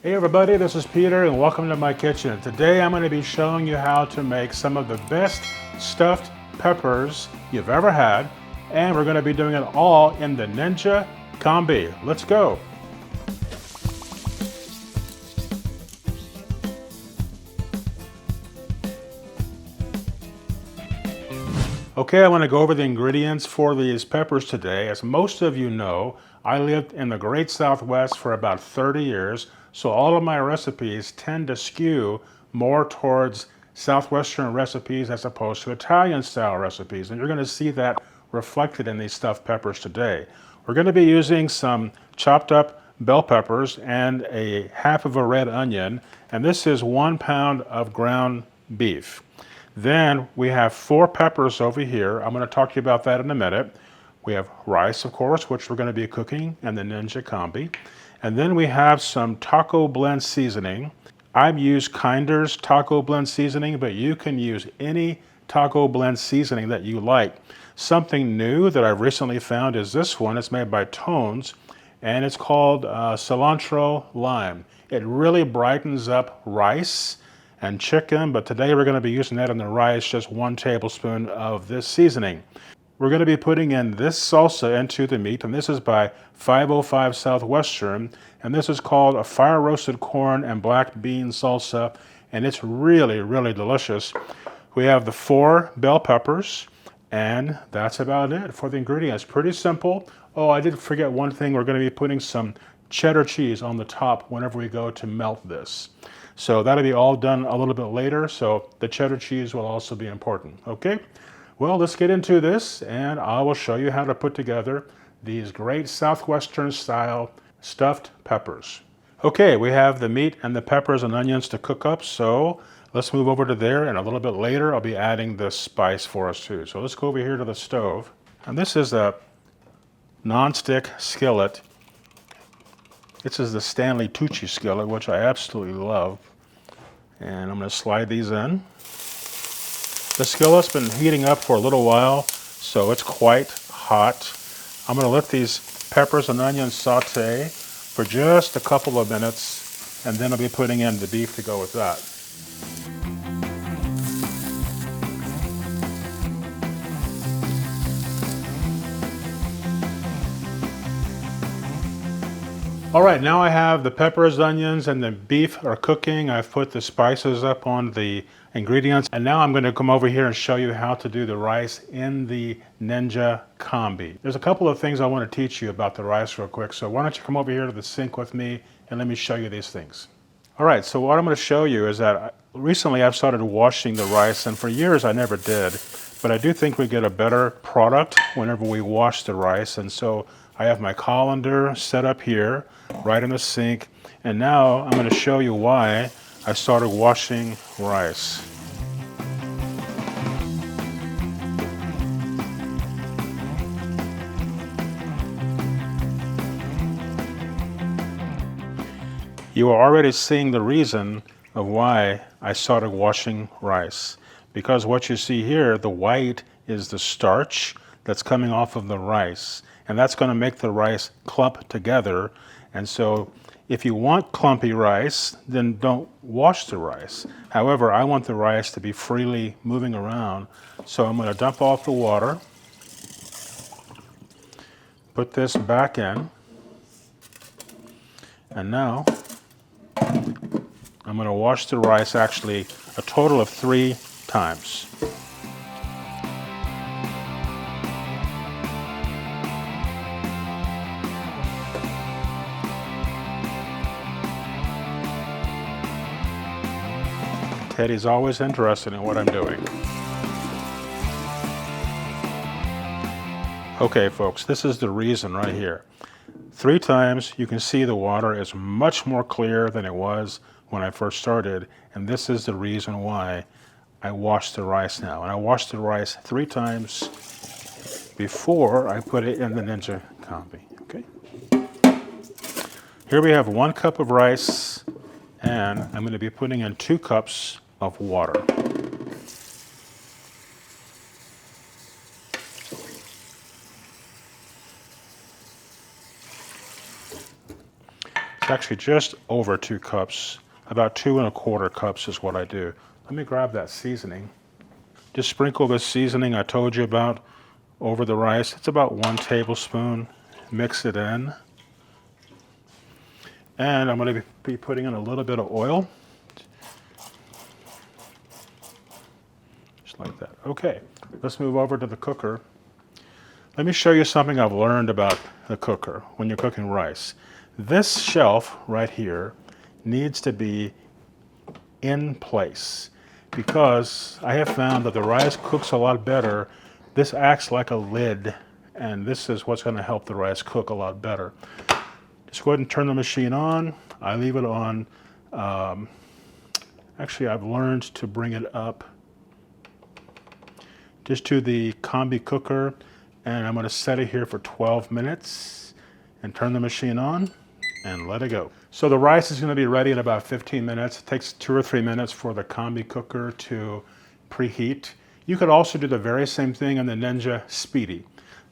Hey everybody, this is Peter and welcome to my kitchen. Today I'm going to be showing you how to make some of the best stuffed peppers you've ever had, and we're going to be doing it all in the Ninja Combi. Let's go. Okay, I want to go over the ingredients for these peppers today. As most of you know, I lived in the great Southwest for about 30 years, so all of my recipes tend to skew more towards Southwestern recipes as opposed to Italian style recipes, and you're going to see that reflected in these stuffed peppers today. We're going to be using some chopped up bell peppers and a half of a red onion, and this is 1 pound of ground beef. Then we have 4 peppers over here. I'm going to talk to you about that in a minute. We have rice, of course, which we're going to be cooking in the Ninja Combi. And then we have some taco blend seasoning. I've used Kinder's taco blend seasoning, but you can use any taco blend seasoning that you like. Something new that I've recently found is this one. It's made by Tones, and it's called cilantro lime. It really brightens up rice and chicken, but today we're going to be using that in the rice, just 1 tablespoon of this seasoning. We're going to be putting in this salsa into the meat, and this is by 505 Southwestern, and this is called a fire roasted corn and black bean salsa, and it's really, really delicious. We have the 4 bell peppers, and that's about it for the ingredients. Pretty simple. Oh, I did forget one thing. We're going to be putting some cheddar cheese on the top whenever we go to melt this. So that'll be all done a little bit later, so the cheddar cheese will also be important, okay? Well, let's get into this, and I will show you how to put together these great Southwestern style stuffed peppers. Okay, we have the meat and the peppers and onions to cook up, so let's move over to there, and a little bit later I'll be adding the spice for us too. So let's go over here to the stove, and this is a non-stick skillet. This is the Stanley Tucci skillet, which I absolutely love. And I'm going to slide these in. The skillet's been heating up for a little while, so it's quite hot. I'm going to let these peppers and onions saute for just a couple of minutes, and then I'll be putting in the beef to go with that. All right, now I have the peppers, onions, and the beef are cooking. I've put the spices up on the ingredients, and now I'm going to come over here and show you how to do the rice in the Ninja Combi. There's a couple of things I want to teach you about the rice real quick, so why don't you come over here to the sink with me and let me show you these things. All right, so what I'm going to show you is that recently I've started washing the rice, and for years I never did, but I do think we get a better product whenever we wash the rice, and so I have my colander set up here, right in the sink, and now I'm going to show you why I started washing rice. You are already seeing the reason of why I started washing rice. Because what you see here, the white is the starch that's coming off of the rice, and that's going to make the rice clump together. And so if you want clumpy rice, then don't wash the rice. However, I want the rice to be freely moving around, so I'm going to dump off the water, put this back in, and now I'm going to wash the rice actually a total of 3 times. Teddy's always interested in what I'm doing. Okay, folks, this is the reason right here. 3 times, you can see the water is much more clear than it was when I first started, and this is the reason why I wash the rice now. And I wash the rice 3 times before I put it in the Ninja Combi. Okay. Here we have 1 cup of rice, and I'm going to be putting in 2 cups of water. actually just over 2 cups. About 2¼ cups is what I do. Let me grab that seasoning. Just sprinkle this seasoning I told you about over the rice. It's about 1 tablespoon. Mix it in. And I'm going to be putting in a little bit of oil. Just like that. Okay, let's move over to the cooker. Let me show you something I've learned about the cooker when you're cooking rice. This shelf right here needs to be in place because I have found that the rice cooks a lot better. This acts like a lid, and this is what's going to help the rice cook a lot better. Just go ahead and turn the machine on. I leave it on. Actually, I've learned to bring it up just to the Combi cooker, and I'm going to set it here for 12 minutes and turn the machine on and let it go. So the rice is going to be ready in about 15 minutes. It takes 2 or 3 minutes for the Combi cooker to preheat. You could also do the very same thing in the Ninja Speedi.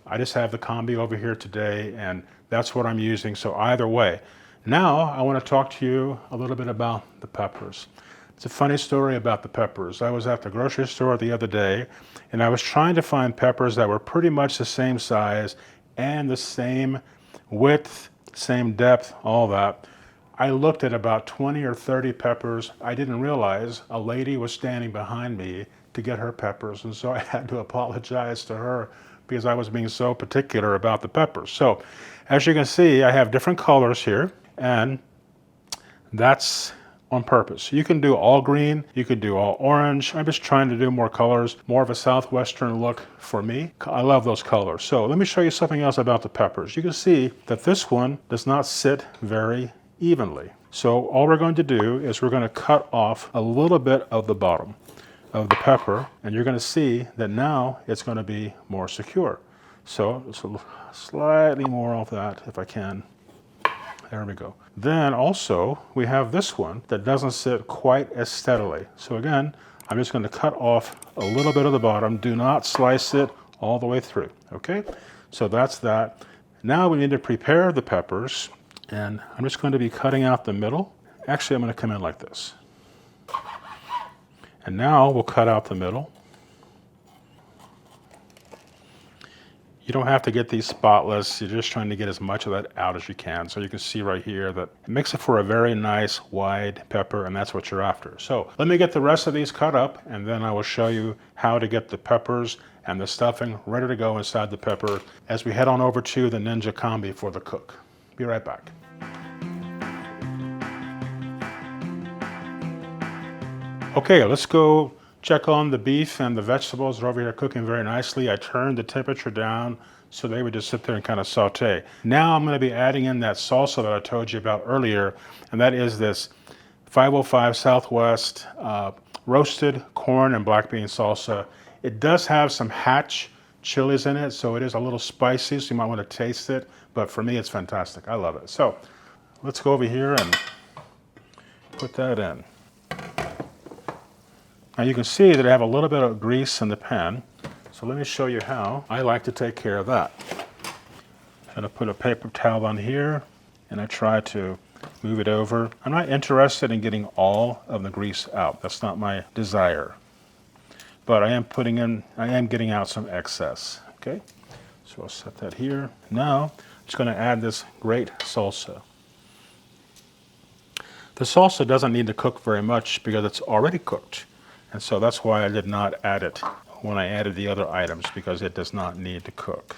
I just have the Combi over here today, and that's what I'm using, so either way. Now I want to talk to you a little bit about the peppers. It's a funny story about the peppers. I was at the grocery store the other day, and I was trying to find peppers that were pretty much the same size and the same width, same depth, all that. I looked at about 20 or 30 peppers. I didn't realize a lady was standing behind me to get her peppers, and so I had to apologize to her because I was being so particular about the peppers. So as you can see, I have different colors here, and that's on purpose. You can do all green, you could do all orange. I'm just trying to do more colors, more of a Southwestern look for me. I love those colors. So let me show you something else about the peppers. You can see that this one does not sit very evenly. So all we're going to do is we're going to cut off a little bit of the bottom of the pepper, and you're going to see that now it's going to be more secure. So it's slightly more of that if I can. There we go. Then also we have this one that doesn't sit quite as steadily. So again, I'm just going to cut off a little bit of the bottom. Do not slice it all the way through. Okay, so that's that. Now we need to prepare the peppers, and I'm just going to be cutting out the middle. Actually, I'm going to come in like this. And now we'll cut out the middle. You don't have to get these spotless. You're just trying to get as much of that out as you can. So you can see right here that it makes it for a very nice wide pepper, and that's what you're after. So let me get the rest of these cut up, and then I will show you how to get the peppers and the stuffing ready to go inside the pepper as we head on over to the Ninja Combi for the cook. Be right back. Okay, let's go check on the beef and the vegetables. They're over here cooking very nicely. I turned the temperature down so they would just sit there and kind of saute. Now I'm going to be adding in that salsa that I told you about earlier, and that is this 505 Southwest roasted corn and black bean salsa. It does have some Hatch chilies in it, so it is a little spicy, so you might want to taste it, but for me it's fantastic. I love it. So let's go over here and put that in. Now you can see that I have a little bit of grease in the pan, so let me show you how I like to take care of that. I'm going to put a paper towel on here, and I try to move it over. I'm not interested in getting all of the grease out. That's not my desire. But I am getting out some excess. Okay, so I'll set that here. Now I'm just going to add this great salsa. The salsa doesn't need to cook very much because it's already cooked. And so that's why I did not add it when I added the other items, because it does not need to cook.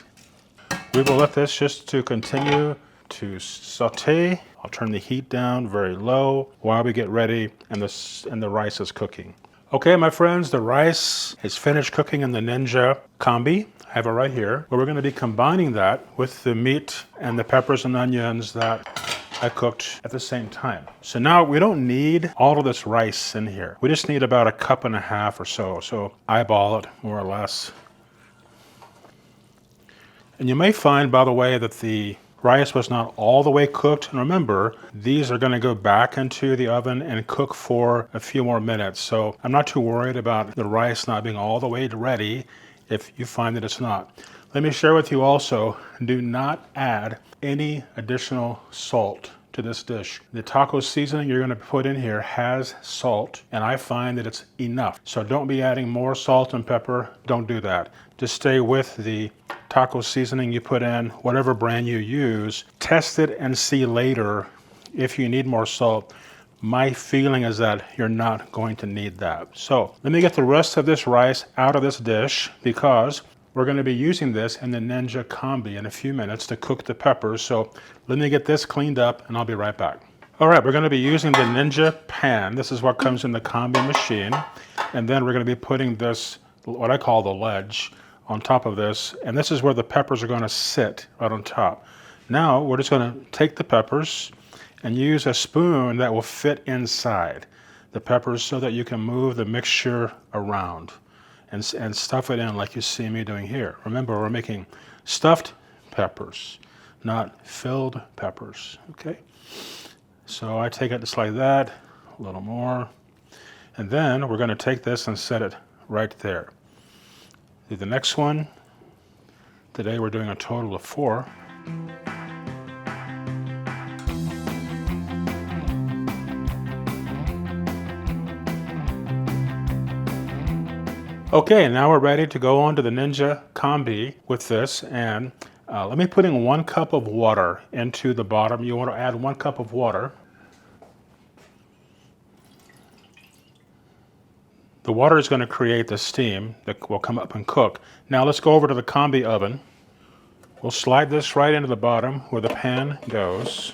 We will let this just to continue to saute. I'll turn the heat down very low while we get ready and the rice is cooking. Okay, my friends, the rice is finished cooking in the Ninja Combi. I have it right here. But we're going to be combining that with the meat and the peppers and onions that I cooked at the same time. So now we don't need all of this rice in here. We just need about 1.5 cups or so. So eyeball it more or less. And you may find, by the way, that the rice was not all the way cooked. And remember, these are going to go back into the oven and cook for a few more minutes. So I'm not too worried about the rice not being all the way ready if you find that it's not. Let me share with you also, do not add any additional salt to this dish. The taco seasoning you're going to put in here has salt, and I find that it's enough. So don't be adding more salt and pepper. Don't do that. Just stay with the taco seasoning you put in, whatever brand you use. Test it and see later if you need more salt. My feeling is that you're not going to need that. So let me get the rest of this rice out of this dish because we're going to be using this in the Ninja Combi in a few minutes to cook the peppers. So let me get this cleaned up and I'll be right back. All right, we're going to be using the Ninja pan. This is what comes in the Combi machine. And then we're going to be putting this, what I call the ledge, on top of this. And this is where the peppers are going to sit, right on top. Now we're just going to take the peppers and use a spoon that will fit inside the peppers so that you can move the mixture around and stuff it in like you see me doing here. Remember, we're making stuffed peppers, not filled peppers, okay? So I take it just like that, a little more, and then we're gonna take this and set it right there. Do the next one. Today we're doing a total of 4. Okay, now we're ready to go on to the Ninja Combi with this, and let me put in 1 cup of water into the bottom. You want to add 1 cup of water. The water is going to create the steam that will come up and cook. Now let's go over to the Combi oven. We'll slide this right into the bottom where the pan goes.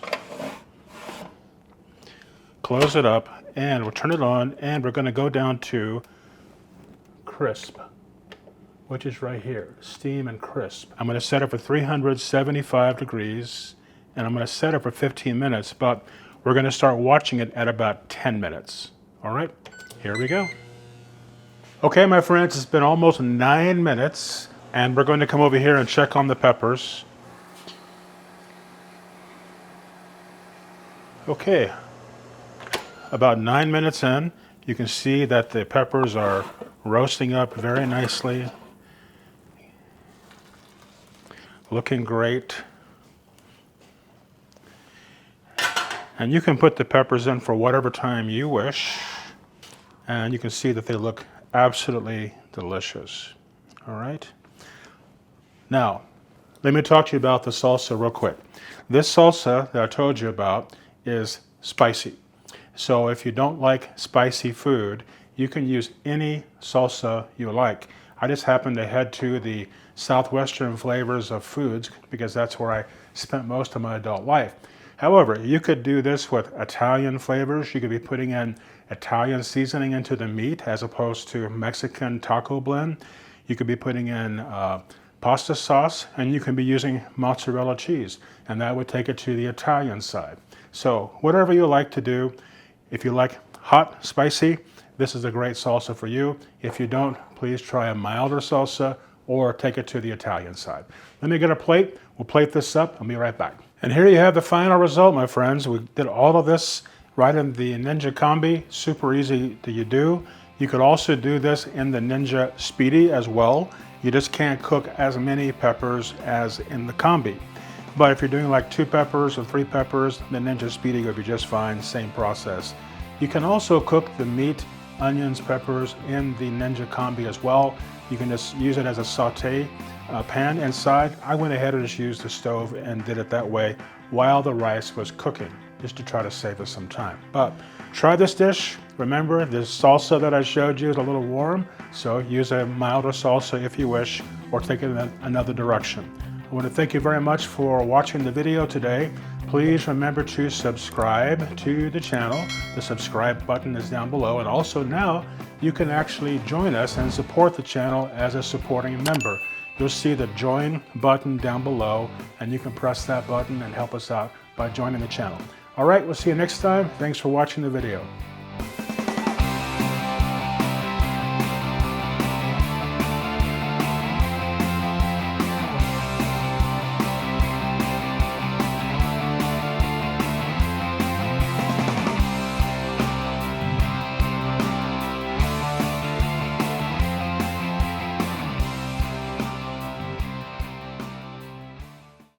Close it up, and we'll turn it on, and we're going to go down to crisp, which is right here, steam and crisp. I'm going to set it for 375 degrees, and I'm going to set it for 15 minutes, but we're going to start watching it at about 10 minutes. All right, here we go. Okay, my friends, it's been almost 9 minutes, and we're going to come over here and check on the peppers. Okay, about 9 minutes in, you can see that the peppers are roasting up very nicely. Looking great. And you can put the peppers in for whatever time you wish. And you can see that they look absolutely delicious. All right. Now, let me talk to you about the salsa real quick. This salsa that I told you about is spicy. So if you don't like spicy food, you can use any salsa you like. I just happen to head to the Southwestern flavors of foods because that's where I spent most of my adult life. However, you could do this with Italian flavors. You could be putting in Italian seasoning into the meat as opposed to Mexican taco blend. You could be putting in pasta sauce, and you can be using mozzarella cheese, and that would take it to the Italian side. So whatever you like to do, if you like hot, spicy, this is a great salsa for you. If you don't, please try a milder salsa or take it to the Italian side. Let me get a plate. We'll plate this up. I'll be right back. And here you have the final result, my friends. We did all of this right in the Ninja Combi. Super easy to do. You could also do this in the Ninja Speedi as well. You just can't cook as many peppers as in the Combi. But if you're doing like 2 peppers or 3 peppers, the Ninja Speedi will be just fine, same process. You can also cook the meat, onions, peppers in the Ninja Combi as well. You can just use it as a saute pan inside. I went ahead and just used the stove and did it that way while the rice was cooking, just to try to save us some time. But try this dish. Remember, the salsa that I showed you is a little warm, so use a milder salsa if you wish, or take it in another direction. I want to thank you very much for watching the video today. Please remember to subscribe to the channel. The subscribe button is down below, and also now you can actually join us and support the channel as a supporting member. You'll see the join button down below, and you can press that button and help us out by joining the channel. All right, we'll see you next time. Thanks for watching the video.